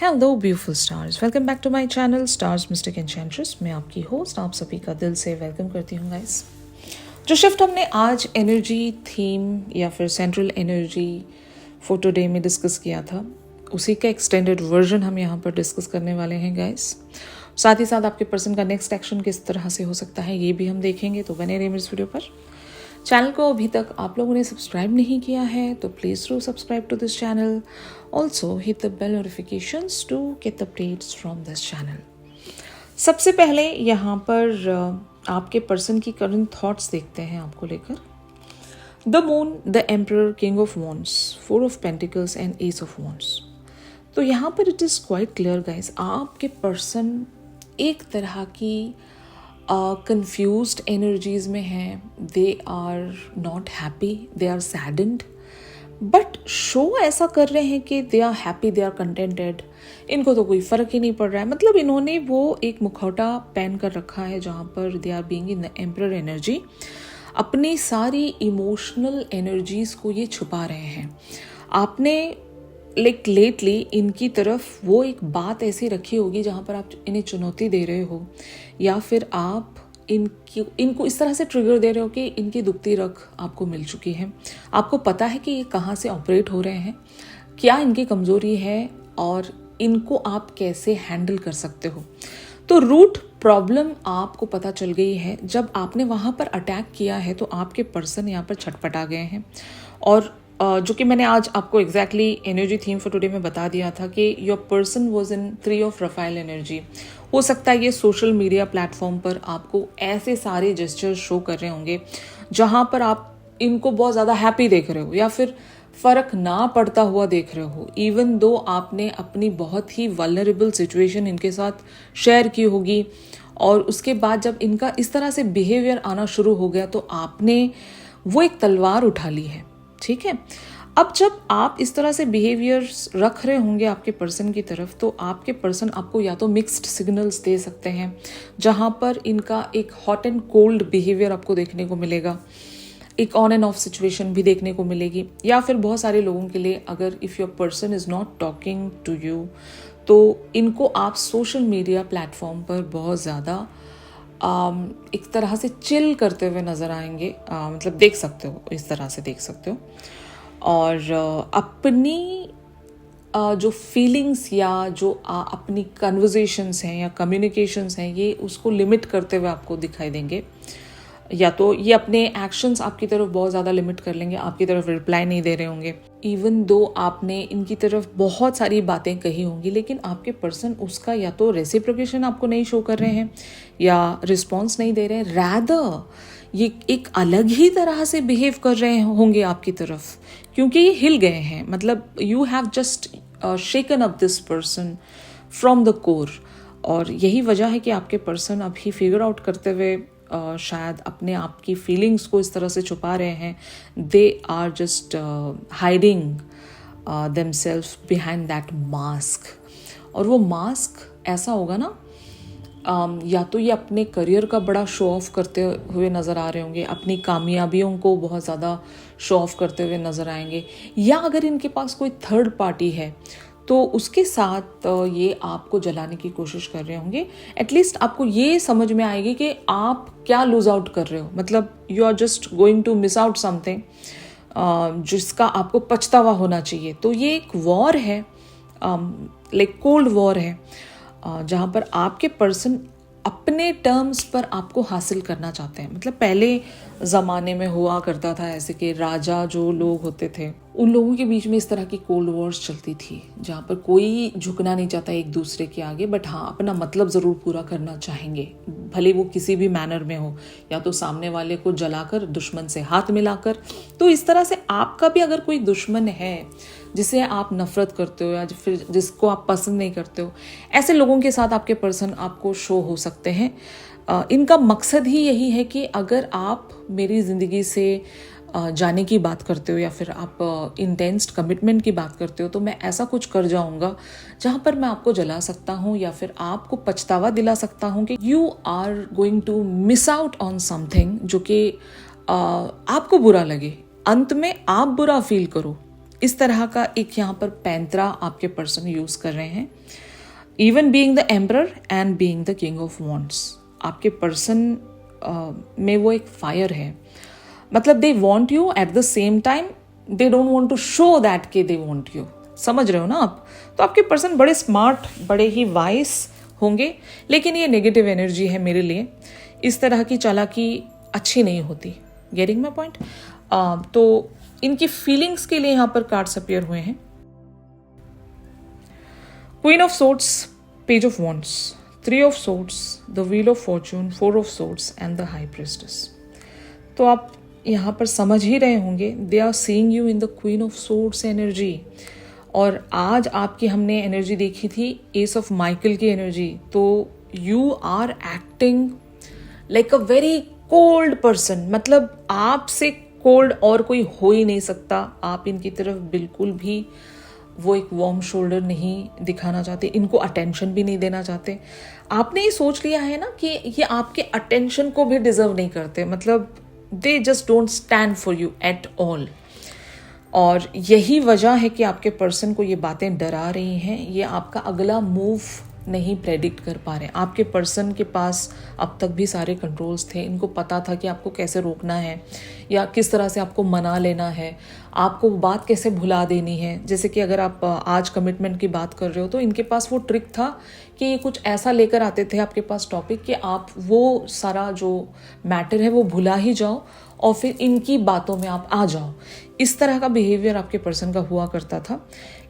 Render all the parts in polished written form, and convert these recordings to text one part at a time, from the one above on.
Hello beautiful stars, welcome back to my channel stars mystic enchantress. मैं आपकी host आप सभी का दिल से वेलकम करती हूँ गाइस। जो शिफ्ट हमने आज एनर्जी थीम या फिर सेंट्रल एनर्जी फॉर टुडे में डिस्कस किया था, उसी का एक्सटेंडेड वर्जन हम यहाँ पर डिस्कस करने वाले हैं गाइस। साथ ही साथ आपके पर्सन का नेक्स्ट एक्शन किस तरह से हो सकता है ये भी हम देखेंगे, तो बने रहिए इस वीडियो पर। चैनल को अभी तक आप लोगों ने सब्सक्राइब नहीं किया है तो please do subscribe to this channel. Also hit the bell notifications to get the updates from this channel. सबसे पहले यहाँ पर आपके पर्सन की करंट थॉट्स देखते हैं आपको लेकर। The moon, the emperor, king of wands, four of pentacles and ace of wands. तो यहाँ पर it is quite clear guys, आपके पर्सन एक तरह की कंफ्यूज्ड एनर्जीज में हैं। They are not happy, they are saddened, but show ऐसा कर रहे हैं कि they are happy, they are contented. इनको तो कोई फ़र्क ही नहीं पड़ रहा है। मतलब इन्होंने वो एक मुखौटा पहन कर रखा है जहाँ पर they are being in the emperor energy. अपनी सारी इमोशनल एनर्जीज को ये छुपा रहे हैं। आपने लेटली इनकी तरफ वो एक बात ऐसी रखी होगी जहाँ पर आप इन्हें चुनौती दे रहे हो, या फिर आप इनको इस तरह से ट्रिगर दे रहे हो कि इनकी दुखती रग आपको मिल चुकी है। आपको पता है कि ये कहाँ से ऑपरेट हो रहे हैं, क्या इनकी कमजोरी है और इनको आप कैसे हैंडल कर सकते हो। तो रूट प्रॉब्लम आपको पता चल गई है। जब आपने वहाँ पर अटैक किया है तो आपके पर्सन यहाँ पर छटपटा गए हैं। और जो कि मैंने आज आपको exactly energy theme for today में बता दिया था कि your person was in 3 of Rafale energy. हो सकता है ये सोशल मीडिया प्लेटफॉर्म पर आपको ऐसे सारे जेस्चर्स शो कर रहे होंगे जहां पर आप इनको बहुत ज़्यादा हैप्पी देख रहे हो या फिर फ़र्क ना पड़ता हुआ देख रहे हो, इवन दो आपने अपनी बहुत ही वल्नरेबल सिचुएशन इनके साथ शेयर की होगी। और उसके बाद जब इनका इस तरह से बिहेवियर आना शुरू हो गया तो आपने वो एक तलवार उठा ली है, ठीक है। अब जब आप इस तरह से बिहेवियर रख रहे होंगे आपके पर्सन की तरफ, तो आपके पर्सन आपको या तो मिक्स्ड सिग्नल्स दे सकते हैं जहां पर इनका एक हॉट एंड कोल्ड बिहेवियर आपको देखने को मिलेगा, एक ऑन एंड ऑफ सिचुएशन भी देखने को मिलेगी। या फिर बहुत सारे लोगों के लिए अगर if your person is not talking to you, तो इनको आप सोशल मीडिया प्लेटफॉर्म पर बहुत ज़्यादा एक तरह से चिल करते हुए नज़र आएंगे। मतलब देख सकते हो, इस तरह से देख सकते हो। और अपनी जो फीलिंग्स या जो अपनी कन्वर्जेशंस हैं या कम्युनिकेशंस हैं, ये उसको लिमिट करते हुए आपको दिखाई देंगे। या तो ये अपने एक्शंस आपकी तरफ बहुत ज़्यादा लिमिट कर लेंगे, आपकी तरफ रिप्लाई नहीं दे रहे होंगे। इवन दो आपने इनकी तरफ बहुत सारी बातें कही होंगी, लेकिन आपके पर्सन उसका या तो रेसिप्रोकेशन आपको नहीं शो कर रहे हैं या रिस्पॉन्स नहीं दे रहे हैं। रैदर ये एक अलग ही तरह से बिहेव कर रहे होंगे आपकी तरफ, क्योंकि ये हिल गए हैं। मतलब you have just shaken up this person from the core. और यही वजह है कि आपके पर्सन अभी फिगर आउट करते हुए शायद अपने आप की फीलिंग्स को इस तरह से छुपा रहे हैं। They are just hiding themselves behind that mask. और वो मास्क ऐसा होगा ना, या तो ये अपने करियर का बड़ा शो ऑफ करते हुए नज़र आ रहे होंगे, अपनी कामयाबियों को बहुत ज़्यादा शो ऑफ करते हुए नज़र आएंगे, या अगर इनके पास कोई थर्ड पार्टी है तो उसके साथ ये आपको जलाने की कोशिश कर रहे होंगे। एटलीस्ट आपको ये समझ में आएगी कि आप क्या लूज आउट कर रहे हो। मतलब you are just going to miss out something जिसका आपको पछतावा होना चाहिए। तो ये एक वॉर है, लाइक कोल्ड वॉर है, जहाँ पर आपके पर्सन अपने टर्म्स पर आपको हासिल करना चाहते हैं। मतलब पहले ज़माने में हुआ करता था ऐसे कि राजा जो लोग होते थे, उन लोगों के बीच में इस तरह की कोल्ड वॉर्स चलती थी जहाँ पर कोई झुकना नहीं चाहता एक दूसरे के आगे, बट हाँ अपना मतलब ज़रूर पूरा करना चाहेंगे, भले वो किसी भी मैनर में हो, या तो सामने वाले को जलाकर, दुश्मन से हाथ मिलाकर। तो इस तरह से आपका भी अगर कोई दुश्मन है जिसे आप नफरत करते हो या फिर जिसको आप पसंद नहीं करते हो, ऐसे लोगों के साथ आपके पर्सन आपको शो हो सकते हैं। इनका मकसद ही यही है कि अगर आप मेरी ज़िंदगी से जाने की बात करते हो या फिर आप इंटेंस कमिटमेंट की बात करते हो, तो मैं ऐसा कुछ कर जाऊंगा जहां पर मैं आपको जला सकता हूं या फिर आपको पछतावा दिला सकता हूं कि you are going to miss out on something जो कि आपको बुरा लगे, अंत में आप बुरा फील करो। इस तरह का एक यहाँ पर पैंतरा आपके पर्सन यूज कर रहे हैं। Even being the emperor and being the king of wands, आपके पर्सन में वो एक फायर है। मतलब they want you, at the same time they don't want to show that के दे वॉन्ट यू। समझ रहे हो ना आप? तो आपके पर्सन बड़े स्मार्ट, बड़े ही वाइस होंगे, लेकिन ये नेगेटिव एनर्जी है मेरे लिए। इस तरह की चालाकी अच्छी नहीं होती। Getting my point? तो इनकी फीलिंग्स के लिए यहाँ पर कार्ड्स अपीयर हुए हैं। Queen of swords, page of wands, 3 of swords, the wheel of fortune, 4 of swords and the high priestess. तो आप यहाँ पर समझ ही रहे होंगे, they are seeing you in the queen of swords energy. और आज आपकी हमने एनर्जी देखी थी एस ऑफ माइकल की एनर्जी। तो you are acting like a very cold person, मतलब आपसे कोल्ड और कोई हो ही नहीं सकता। आप इनकी तरफ बिल्कुल भी वो एक वार्म शोल्डर नहीं दिखाना चाहते, इनको अटेंशन भी नहीं देना चाहते। आपने ये सोच लिया है ना कि ये आपके अटेंशन को भी डिजर्व नहीं करते, मतलब दे just don't stand for you at all. और यही वजह है कि आपके पर्सन को ये बातें डरा रही हैं। ये आपका अगला मूव नहीं प्रेडिक्ट कर पा रहे। आपके पर्सन के पास अब तक भी सारे कंट्रोल्स थे, इनको पता था कि आपको कैसे रोकना है या किस तरह से आपको मना लेना है, आपको बात कैसे भुला देनी है। जैसे कि अगर आप आज कमिटमेंट की बात कर रहे हो तो इनके पास वो ट्रिक था कि ये कुछ ऐसा लेकर आते थे आपके पास टॉपिक कि आप वो सारा जो मैटर है वो भुला ही जाओ और फिर इनकी बातों में आप आ जाओ। इस तरह का बिहेवियर आपके पर्सन का हुआ करता था।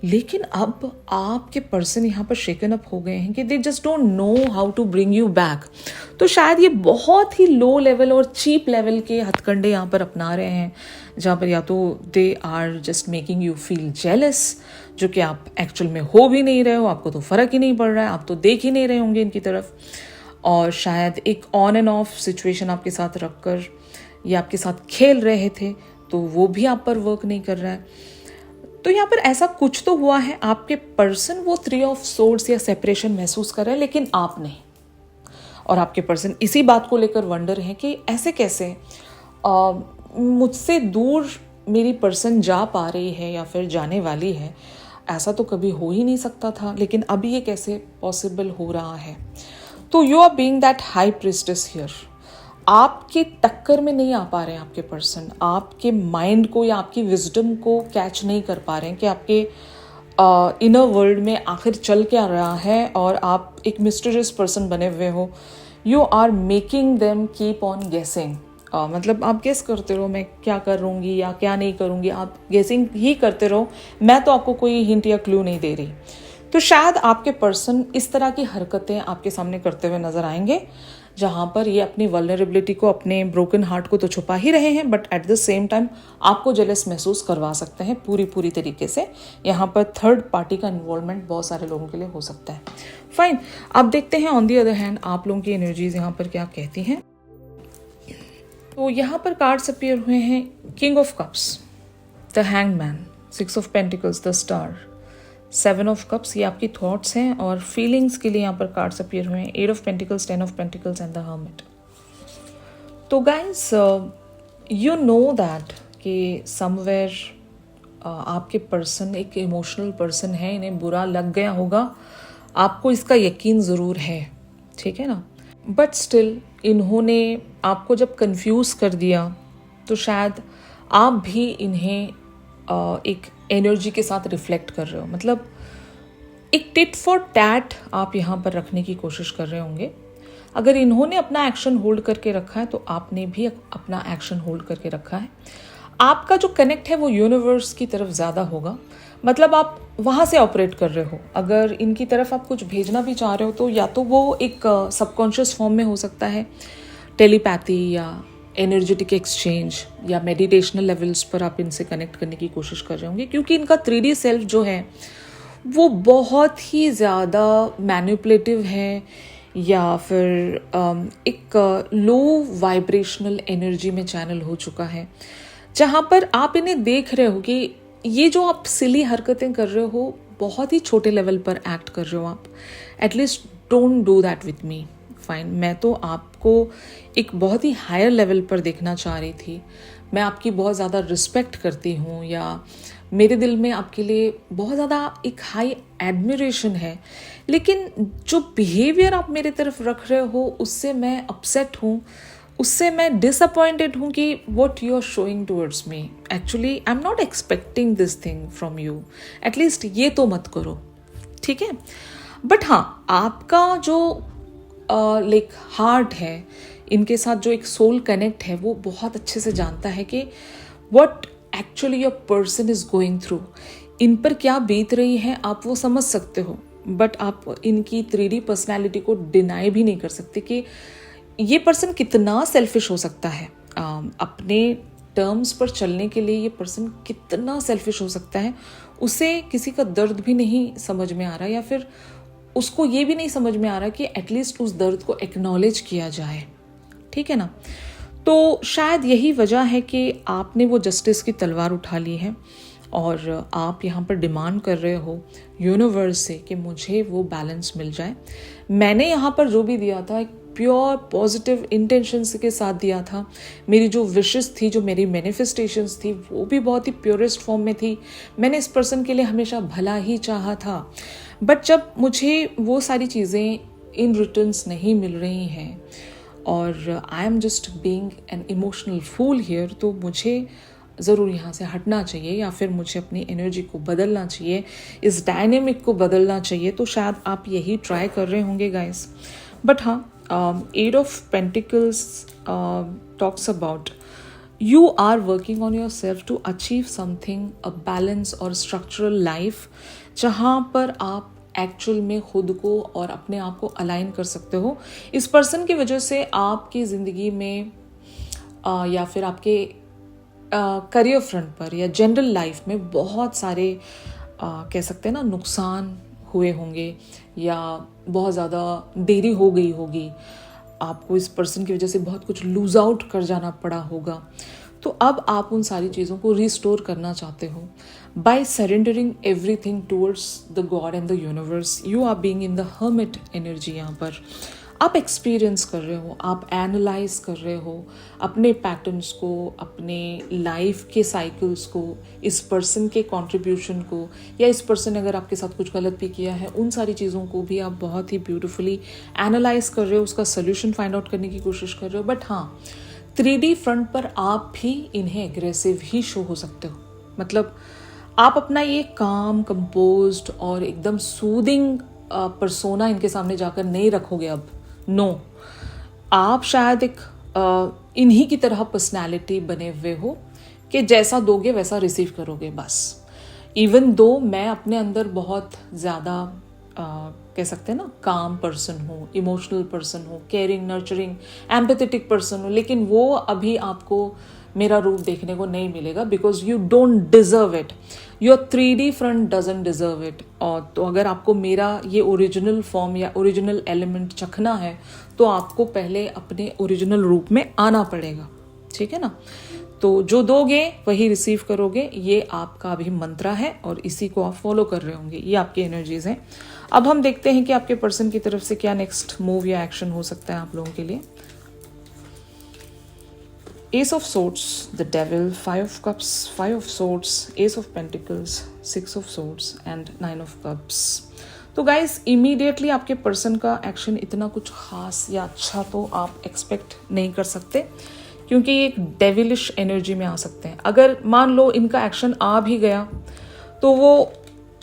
लेकिन अब आपके पर्सन यहाँ पर शेकन अप हो गए हैं कि they just don't know how to bring you back. तो शायद ये बहुत ही लो लेवल और चीप लेवल के हथकंडे यहाँ पर अपना रहे हैं, जहाँ पर या तो they are just making you feel jealous, जो कि आप एक्चुअल में हो भी नहीं रहे हो, आपको तो फर्क ही नहीं पड़ रहा है, आप तो देख ही नहीं रहे होंगे इनकी तरफ। और शायद एक ऑन एंड ऑफ सिचुएशन आपके साथ रखकर ये आपके साथ खेल रहे थे, तो वो भी आप पर वर्क नहीं कर रहा है। तो यहाँ पर ऐसा कुछ तो हुआ है, आपके पर्सन वो 3 ऑफ सोर्ड्स या सेपरेशन महसूस कर रहे हैं, लेकिन आप नहीं। और आपके पर्सन इसी बात को लेकर वंडर है कि ऐसे कैसे मुझसे दूर मेरी पर्सन जा पा रही है या फिर जाने वाली है। ऐसा तो कभी हो ही नहीं सकता था, लेकिन अभी ये कैसे पॉसिबल हो रहा है। तो you are being that high priestess here. आपके टक्कर में नहीं आ पा रहे हैं आपके पर्सन, आपके माइंड को या आपकी विजडम को कैच नहीं कर पा रहे हैं कि आपके इनर वर्ल्ड में आखिर चल क्या रहा है, और आप एक मिस्टीरियस पर्सन बने हुए हो। You are making them keep on guessing. मतलब आप गेस करते रहो मैं क्या करूँगी या क्या नहीं करूँगी, आप गेसिंग ही करते रहो, मैं तो आपको कोई हिंट या क्लू नहीं दे रही। तो शायद आपके पर्सन इस तरह की हरकतें आपके सामने करते हुए नजर आएंगे, जहाँ पर ये अपनी वल्नरेबिलिटी को, अपने ब्रोकन हार्ट को तो छुपा ही रहे हैं, but at the same time आपको जेलस महसूस करवा सकते हैं पूरी तरीके से। यहाँ पर थर्ड पार्टी का इन्वॉल्वमेंट बहुत सारे लोगों के लिए हो सकता है। फाइन, अब देखते हैं ऑन दी अदर हैंड आप लोगों की एनर्जीज यहाँ पर क्या कहती हैं। तो यहाँ पर कार्ड्स अपीयर हुए हैं, king of cups, the hanged man, 6 of pentacles, the star, 7 of cups, ये आपकी थॉट्स हैं। और फीलिंग्स के लिए यहाँ पर कार्ड्स अपीयर हुए हैं, 8 of pentacles, 10 of pentacles and the hermit. तो गाइस यू नो दैट कि समवेयर आपके पर्सन एक इमोशनल पर्सन है, इन्हें बुरा लग गया होगा, आपको इसका यकीन ज़रूर है, ठीक है ना। बट स्टिल इन्होंने आपको जब कंफ्यूज कर दिया तो शायद आप भी इन्हें एक एनर्जी के साथ रिफ्लेक्ट कर रहे हो। मतलब एक टिट फॉर टैट आप यहाँ पर रखने की कोशिश कर रहे होंगे। अगर इन्होंने अपना एक्शन होल्ड करके रखा है तो आपने भी अपना एक्शन होल्ड करके रखा है। आपका जो कनेक्ट है वो यूनिवर्स की तरफ ज़्यादा होगा, मतलब आप वहाँ से ऑपरेट कर रहे हो। अगर इनकी तरफ आप कुछ भेजना भी चाह रहे हो तो या तो वो एक सबकॉन्शियस फॉर्म में हो सकता है, टेलीपैथी या एनर्जेटिक एक्सचेंज, या मेडिटेशनल लेवल्स पर आप इनसे कनेक्ट करने की कोशिश कर रहे होंगे, क्योंकि इनका 3D सेल्फ जो है वो बहुत ही ज़्यादा मैनिपुलेटिव है, या फिर एक लो वाइब्रेशनल एनर्जी में चैनल हो चुका है, जहाँ पर आप इन्हें देख रहे हो कि ये जो आप सिली हरकतें कर रहे हो बहुत ही छोटे लेवल पर एक्ट कर रहे हो आप। At least don't do that with me. Fine, मैं तो आपको एक बहुत ही हायर लेवल पर देखना चाह रही थी। मैं आपकी बहुत ज़्यादा रिस्पेक्ट करती हूँ, या मेरे दिल में आपके लिए बहुत ज़्यादा एक हाई एडमिरेशन है, लेकिन जो बिहेवियर आप मेरे तरफ रख रहे हो उससे मैं अपसेट हूँ, उससे मैं डिसअपॉइंटेड हूँ कि what you are showing towards me. Actually I am not expecting this thing from you, at least ये तो मत करो, ठीक है। बट हाँ, आपका जो लाइक हार्ट है, इनके साथ जो एक सोल कनेक्ट है, वो बहुत अच्छे से जानता है कि what actually your person is going through, इन पर क्या बीत रही है, आप वो समझ सकते हो। बट आप इनकी 3D पर्सनैलिटी को डिनाई भी नहीं कर सकते कि ये पर्सन कितना सेल्फिश हो सकता है। अपने टर्म्स पर चलने के लिए ये पर्सन कितना सेल्फिश हो सकता है, उसे किसी का दर्द भी नहीं समझ में आ रहा, या फिर उसको ये भी नहीं समझ में आ रहा कि एटलीस्ट उस दर्द को एक्नॉलेज किया जाए, ठीक है ना। तो शायद यही वजह है कि आपने वो जस्टिस की तलवार उठा ली है और आप यहाँ पर डिमांड कर रहे हो यूनिवर्स से कि मुझे वो बैलेंस मिल जाए। मैंने यहाँ पर जो भी दिया था एक प्योर पॉजिटिव इंटेंशंस के साथ दिया था। मेरी जो विशेस थी, जो मेरी मैनिफेस्टेशंस थी, वो भी बहुत ही प्योरेस्ट फॉर्म में थी। मैंने इस पर्सन के लिए हमेशा भला ही चाहा था। बट जब मुझे वो सारी चीज़ें इन रिटर्न्स नहीं मिल रही हैं और I am just being an emotional fool here, तो मुझे ज़रूर यहाँ से हटना चाहिए या फिर मुझे अपनी एनर्जी को बदलना चाहिए, इस डायनेमिक को बदलना चाहिए। तो शायद आप यही ट्राई कर रहे होंगे गाइस। बट हाँ, Eight of Pentacles talks about you are working on yourself to achieve something, a balance or structural life, जहाँ पर आप एक्चुअल में खुद को और अपने आप को अलाइन कर सकते हो। इस पर्सन की वजह से आपकी ज़िंदगी में या फिर आपके करियर फ्रंट पर या जनरल लाइफ में बहुत सारे कह सकते हैं ना नुकसान हुए होंगे या बहुत ज़्यादा देरी हो गई होगी, आपको इस पर्सन की वजह से बहुत कुछ लूज आउट कर जाना पड़ा होगा। तो अब आप उन सारी चीज़ों को रिस्टोर करना चाहते हो by surrendering everything towards the god and the universe. You are being in the hermit energy. यहाँ पर आप एक्सपीरियंस कर रहे हो, आप एनालाइज कर रहे हो अपने पैटर्न्स को, अपने लाइफ के साइकिल्स को, इस पर्सन के कंट्रीब्यूशन को, या इस पर्सन ने अगर आपके साथ कुछ गलत भी किया है, उन सारी चीज़ों को भी आप बहुत ही ब्यूटीफुली एनालाइज कर रहे हो, उसका सोल्यूशन फाइंड आउट करने की कोशिश कर रहे हो। बट हाँ, 3D फ्रंट पर आप भी इन्हें एग्रेसिव ही शो हो सकते हो। मतलब आप अपना ये काम, कंपोज्ड और एकदम सूदिंग पर्सोना इनके सामने जाकर नहीं रखोगे अब। नो, आप शायद एक इन्हीं की तरह पर्सनालिटी बने हुए हो कि जैसा दोगे वैसा रिसीव करोगे बस। इवन दो मैं अपने अंदर बहुत ज़्यादा कह सकते हैं ना काम पर्सन हूँ, इमोशनल पर्सन हूँ, केयरिंग, नर्चरिंग, एम्पैथेटिक पर्सन हूँ, लेकिन वो अभी आपको मेरा रूप देखने को नहीं मिलेगा because you don't deserve it. Your 3D front doesn't deserve it. और तो अगर आपको मेरा ये ओरिजिनल फॉर्म या ओरिजिनल एलिमेंट चखना है तो आपको पहले अपने ओरिजिनल रूप में आना पड़ेगा, ठीक है ना। तो जो दोगे वही रिसीव करोगे, ये आपका अभी मंत्रा है और इसी को आप फॉलो कर रहे होंगे। ये आपकी एनर्जीज हैं। अब हम देखते हैं कि आपके पर्सन की तरफ से क्या नेक्स्ट मूव या एक्शन हो सकता है आप लोगों के लिए। Ace of Swords, the Devil, 5 of Cups, 5 of Swords, Ace of Pentacles, 6 of Swords and 9 of Cups. तो गाइस, इमीडिएटली आपके पर्सन का एक्शन इतना कुछ खास या अच्छा तो आप एक्सपेक्ट नहीं कर सकते, क्योंकि ये एक डेविलिश एनर्जी में आ सकते हैं। अगर मान लो इनका एक्शन आ भी गया तो वो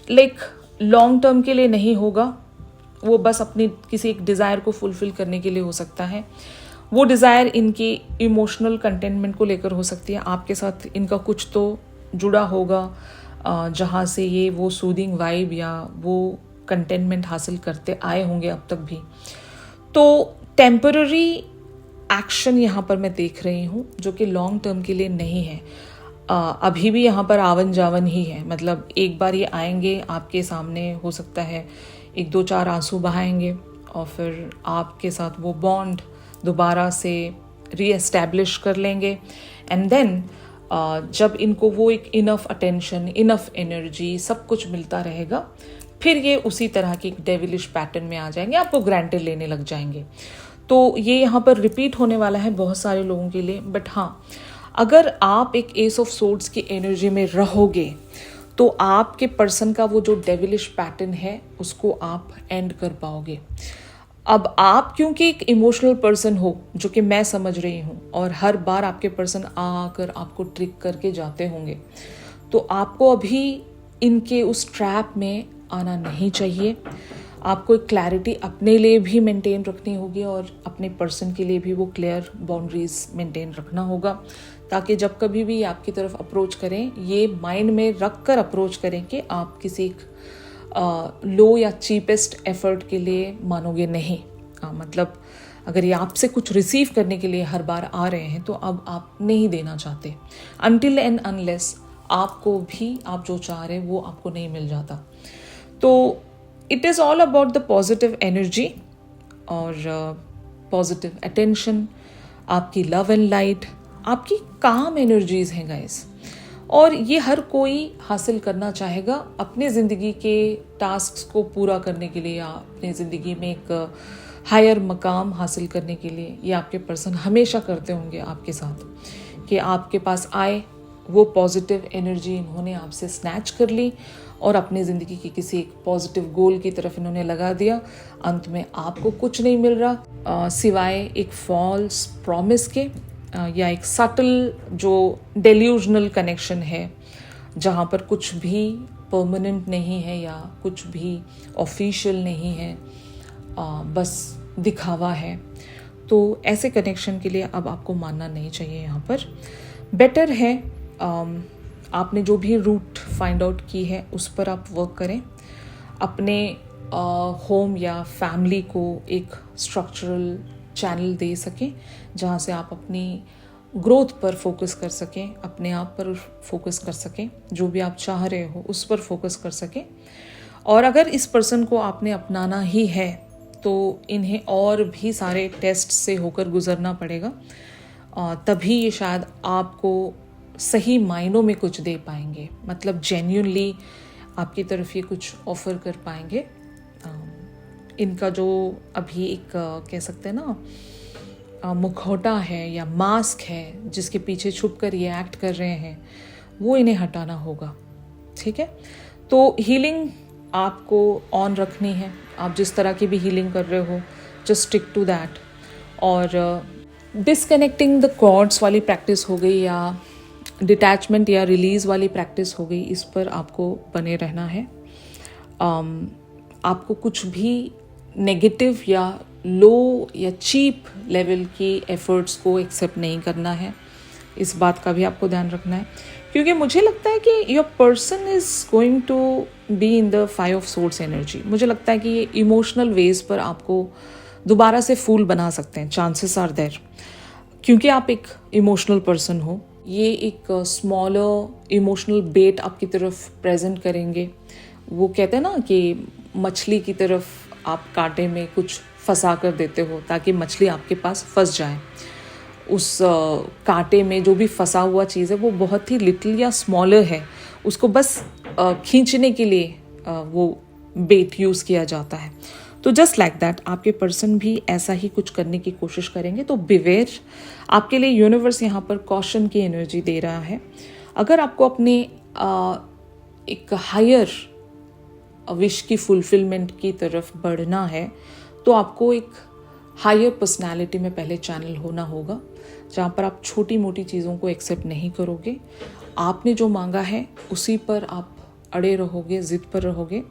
लाइक लॉन्ग टर्म के लिए नहीं होगा, वो बस अपनी किसी एक डिज़ायर को फुलफिल करने के लिए हो सकता है। वो डिज़ायर इनकी इमोशनल कंटेनमेंट को लेकर हो सकती है। आपके साथ इनका कुछ तो जुड़ा होगा जहाँ से ये वो सूदिंग वाइब या वो कंटेनमेंट हासिल करते आए होंगे अब तक भी। तो टेम्पररी एक्शन यहाँ पर मैं देख रही हूँ जो कि लॉन्ग टर्म के लिए नहीं है। अभी भी यहाँ पर आवन जावन ही है। मतलब एक बार ये आएंगे आपके सामने, हो सकता है 1-2-4 आंसू बहाएंगे और फिर आपके साथ वो बॉन्ड दोबारा से रीएस्टैब्लिश कर लेंगे। एंड देन जब इनको वो एक इनफ अटेंशन, इनफ एनर्जी, सब कुछ मिलता रहेगा, फिर ये उसी तरह की एक डेविलिश पैटर्न में आ जाएंगे, आपको ग्रांटेड लेने लग जाएंगे। तो ये यहाँ पर रिपीट होने वाला है बहुत सारे लोगों के लिए। बट हाँ, अगर आप एक एस ऑफ सोर्ड्स की एनर्जी में रहोगे तो आपके पर्सन का वो जो डेविलिश पैटर्न है उसको आप एंड कर पाओगे। अब आप क्योंकि एक इमोशनल पर्सन हो, जो कि मैं समझ रही हूँ, और हर बार आपके पर्सन आकर आपको ट्रिक करके जाते होंगे, तो आपको अभी इनके उस ट्रैप में आना नहीं चाहिए। आपको एक क्लैरिटी अपने लिए भी मेंटेन रखनी होगी और अपने पर्सन के लिए भी वो क्लियर बाउंड्रीज मेंटेन रखना होगा, ताकि जब कभी भी आपकी तरफ अप्रोच करें, ये माइंड में रख कर अप्रोच करें कि आप किसी लो या चीपेस्ट एफर्ट के लिए मानोगे नहीं। मतलब अगर ये आपसे कुछ रिसीव करने के लिए हर बार आ रहे हैं तो अब आप नहीं देना चाहते, अनटिल एंड अनलेस आपको भी आप जो चाह रहे हैं वो आपको नहीं मिल जाता। तो it is all about the positive energy और पॉजिटिव अटेंशन, आपकी लव एंड लाइट, आपकी काम एनर्जीज हैं गाइस, और ये हर कोई हासिल करना चाहेगा अपने ज़िंदगी के टास्क्स को पूरा करने के लिए, या अपने ज़िंदगी में एक हायर मकाम हासिल करने के लिए। ये आपके पर्सन हमेशा करते होंगे आपके साथ कि आपके पास आए, वो पॉजिटिव एनर्जी इन्होंने आपसे स्नैच कर ली और अपनी ज़िंदगी की किसी एक पॉजिटिव गोल की तरफ इन्होंने लगा दिया। अंत में आपको कुछ नहीं मिल रहा सिवाय एक फॉल्स प्रॉमिस के, या एक सटल जो डेल्यूजनल कनेक्शन है, जहाँ पर कुछ भी परमानेंट नहीं है या कुछ भी ऑफिशियल नहीं है, बस दिखावा है। तो ऐसे कनेक्शन के लिए अब आपको मानना नहीं चाहिए। यहाँ पर बेटर है आपने जो भी रूट फाइंड आउट की है उस पर आप वर्क करें, अपने होम या फैमिली को एक स्ट्रक्चरल चैनल दे सकें जहाँ से आप अपनी ग्रोथ पर फोकस कर सकें, अपने आप पर फोकस कर सकें, जो भी आप चाह रहे हो उस पर फोकस कर सकें। और अगर इस पर्सन को आपने अपनाना ही है तो इन्हें और भी सारे टेस्ट से होकर गुजरना पड़ेगा, तभी ये शायद आपको सही मायनों में कुछ दे पाएंगे, मतलब जेन्युइनली आपकी तरफ ये कुछ ऑफर कर पाएंगे। इनका जो अभी एक कह सकते हैं ना मुखौटा है या मास्क है जिसके पीछे छुपकर ये एक्ट कर रहे हैं, वो इन्हें हटाना होगा। ठीक है, तो हीलिंग आपको ऑन रखनी है। आप जिस तरह की भी हीलिंग कर रहे हो, जस्ट स्टिक टू दैट। और डिसकनेक्टिंग द कॉर्ड्स वाली प्रैक्टिस हो गई या डिटैचमेंट या रिलीज़ वाली प्रैक्टिस हो गई, इस पर आपको बने रहना है। आपको कुछ भी नेगेटिव या लो या चीप लेवल की एफर्ट्स को एक्सेप्ट नहीं करना है, इस बात का भी आपको ध्यान रखना है, क्योंकि मुझे लगता है कि your person is going to be in the 5 of source energy. मुझे लगता है कि ये इमोशनल वेज पर आपको दोबारा से फूल बना सकते हैं, चांसेस आर देयर, क्योंकि आप एक इमोशनल पर्सन हो। ये एक स्मॉलर इमोशनल बेट आपकी तरफ प्रेजेंट करेंगे। वो कहते हैं ना कि मछली की तरफ आप कांटे में कुछ फंसा कर देते हो ताकि मछली आपके पास फंस जाए। उस कांटे में जो भी फंसा हुआ चीज़ है वो बहुत ही लिटिल या स्मॉलर है, उसको बस खींचने के लिए वो बेट यूज़ किया जाता है। तो जस्ट लाइक दैट आपके पर्सन भी ऐसा ही कुछ करने की कोशिश करेंगे। तो बिवेयर, आपके लिए यूनिवर्स यहाँ पर कॉशन की एनर्जी दे रहा है। अगर आपको अपने एक हायर विश की फुलफिलमेंट की तरफ बढ़ना है तो आपको एक हायर पर्सनालिटी में पहले चैनल होना होगा, जहाँ पर आप छोटी मोटी चीज़ों को एक्सेप्ट नहीं करोगे। आपने जो मांगा है उसी पर आप अड़े रहोगे, जिद पर रहोगे।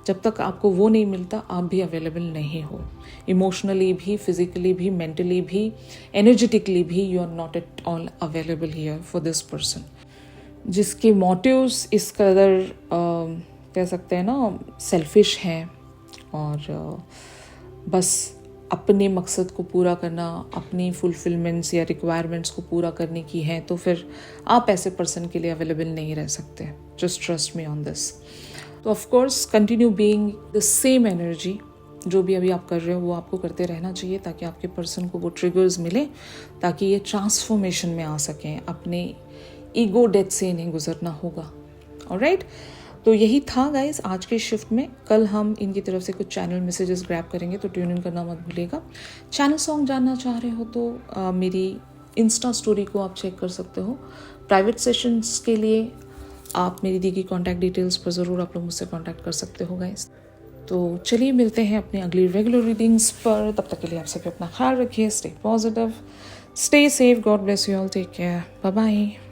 जब तक आपको वो नहीं मिलता आप भी अवेलेबल नहीं हो, इमोशनली भी, फिजिकली भी, मेंटली भी, एनर्जेटिकली भी। You are not at all available here for this person, जिसके मोटिव्स इस कदर कह सकते हैं ना सेल्फिश हैं और बस अपने मकसद को पूरा करना, अपनी फुलफिलमेंट्स या रिक्वायरमेंट्स को पूरा करने की है, तो फिर आप ऐसे पर्सन के लिए अवेलेबल नहीं रह सकते। Just trust me on this. तो of course continue being the same energy, जो भी अभी आप कर रहे हो वो आपको करते रहना चाहिए, ताकि आपके पर्सन को वो ट्रिगर्स मिले, ताकि ये ट्रांसफॉर्मेशन में आ सकें। अपने ईगो डेथ से इन्हें गुजरना होगा। ऑलराइट, तो यही था गाइज आज के शिफ्ट में। कल हम इनकी तरफ से कुछ चैनल मैसेजेस ग्रैब करेंगे, तो ट्यून इन करना मत भूलिएगा। चैनल सॉन्ग जानना चाह रहे हो तो मेरी इंस्टा स्टोरी को आप चेक कर सकते हो। प्राइवेट सेशंस के लिए आप मेरी दी गई कॉन्टैक्ट डिटेल्स पर ज़रूर आप लोग मुझसे कॉन्टैक्ट कर सकते हो गाइस। तो चलिए मिलते हैं अपनी अगली रेगुलर रीडिंग्स पर। तब तक के लिए आप सभी अपना ख्याल रखिए, stay positive, stay safe, God bless you all, take care, bye bye.